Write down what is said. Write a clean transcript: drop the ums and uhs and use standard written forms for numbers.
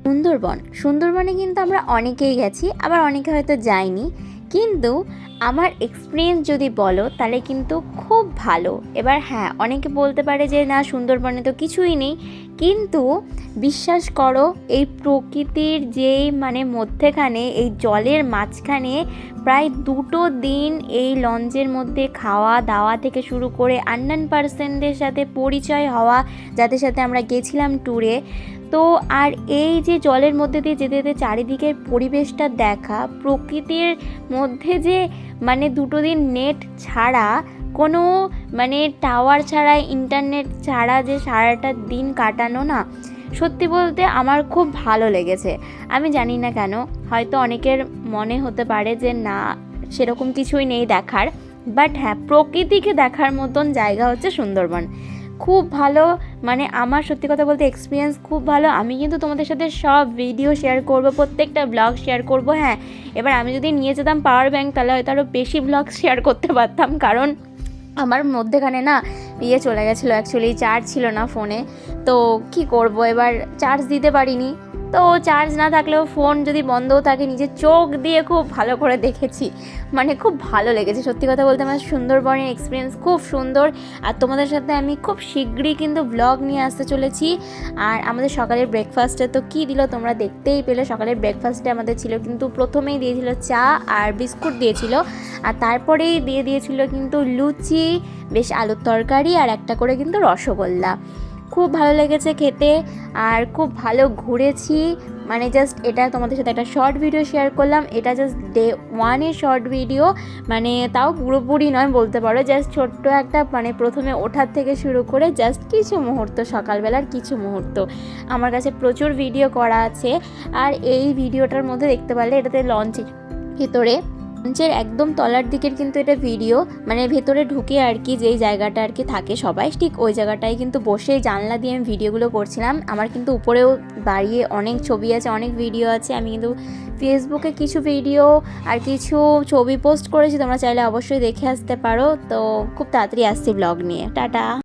সুন্দরবনে কিন্তু আমরা অনেকেই গেছি, আবার অনেকে হয়তো যায়নি, কিন্তু আমার এক্সপিরিয়েন্স যদি বলো তাহলে কিন্তু খুব ভালো। এবার হ্যাঁ, অনেকে বলতে পারে যে না সুন্দরবনে তো কিছুই নেই, কিন্তু বিশ্বাস করো এই প্রকৃতির যেই মধ্যেখানে এই জলের মাঝখানে প্রায় 2 দিন এই লঞ্চের মধ্যে খাওয়া দাওয়া থেকে শুরু করে আননোন পার্সনদের সাথে পরিচয় হওয়া, যাদের সাথে আমরা গেছিলাম ট্যুরে। তো আর এই যে জলের মধ্যে দিয়ে যেতে যেতে চারিদিকের পরিবেশটা দেখা, প্রকৃতির মধ্যে যে 2 দিন নেট ছাড়া, কোনো টাওয়ার ছাড়া, ইন্টারনেট ছাড়া যে সারাটা দিন কাটানো, না সত্যি বলতে আমার খুব ভালো লেগেছে। আমি জানি না কেন, হয়তো অনেকের মনে হতে পারে যে না সেরকম কিছুই নেই দেখার, বাট হ্যাঁ, প্রকৃতিকে দেখার মতন জায়গা হচ্ছে সুন্দরবন। খুব ভালো, আমার সত্যি কথা বলতে এক্সপিরিয়েন্স খুব ভালো। আমি কিন্তু তোমাদের সাথে সব ভিডিও শেয়ার করব, প্রত্যেকটা ব্লগ শেয়ার করব। হ্যাঁ, এবার আমি যদি নিয়ে যেতাম পাওয়ার ব্যাংক তাহলে হয়তো আরও বেশি ব্লগ শেয়ার করতে পারতাম, কারণ আমার মধ্যেখানে না চলে গেছিলো, অ্যাকচুয়ালি চার্জ ছিল না ফোনে। তো কি করব, এবার চার্জ দিতে পারিনি। তো চার্জ না থাকলেও ফোন যদি বন্ধও থাকে, নিজের চোখ দিয়ে খুব ভালো করে দেখেছি, খুব ভালো লেগেছে। সত্যি কথা বলতে আমার সুন্দরবনের এক্সপিরিয়েন্স খুব সুন্দর। আর তোমাদের সাথে আমি খুব শীঘ্রই কিন্তু ব্লগ নিয়ে আসতে চলেছি। আর আমাদের সকালের ব্রেকফাস্টে তো কী দিল তোমরা দেখতেই পেলে। সকালের ব্রেকফাস্টে আমাদের ছিল কিন্তু প্রথমেই দিয়েছিল চা আর বিস্কুট দিয়েছিল, আর তারপরেই দিয়ে দিয়েছিল কিন্তু লুচি, বেশ আলুর তরকারি আর একটা করে কিন্তু রসগোল্লা। খুব ভালো লেগেছে খেতে, আর খুব ভালো ঘুরেছি। জাস্ট এটা তোমাদের সাথে একটা শর্ট ভিডিও শেয়ার করলাম। এটা জাস্ট ডে 1 শর্ট ভিডিও, তাও পুরোপুরি নয় বলতে পারো, জাস্ট ছোট্ট একটা প্রথমে ওঠার থেকে শুরু করে জাস্ট কিছু মুহূর্ত, সকালবেলার কিছু মুহূর্ত। আমার কাছে প্রচুর ভিডিও করা আছে, আর এই ভিডিওটার মধ্যে দেখতে পারলে এটাতে লঞ্চের ভিতরে, লঞ্চের একদম তলার দিকের কিন্তু এটা ভিডিও, ভেতরে ঢুকে আর কি, যেই জায়গাটা আর কি থাকে সবাই, ঠিক ওই জায়গাটায় কিন্তু বসে জানলা দিয়ে আমি ভিডিওগুলো করছিলাম। আমার কিন্তু উপরেও দাঁড়িয়ে অনেক ছবি আছে, অনেক ভিডিও আছে। আমি কিন্তু ফেসবুকে কিছু ভিডিও আর কিছু ছবি পোস্ট করেছি, তোমরা চাইলে অবশ্যই দেখে আসতে পারো। তো খুব তাড়াতাড়ি আসছি ব্লগ নিয়ে। টাটা।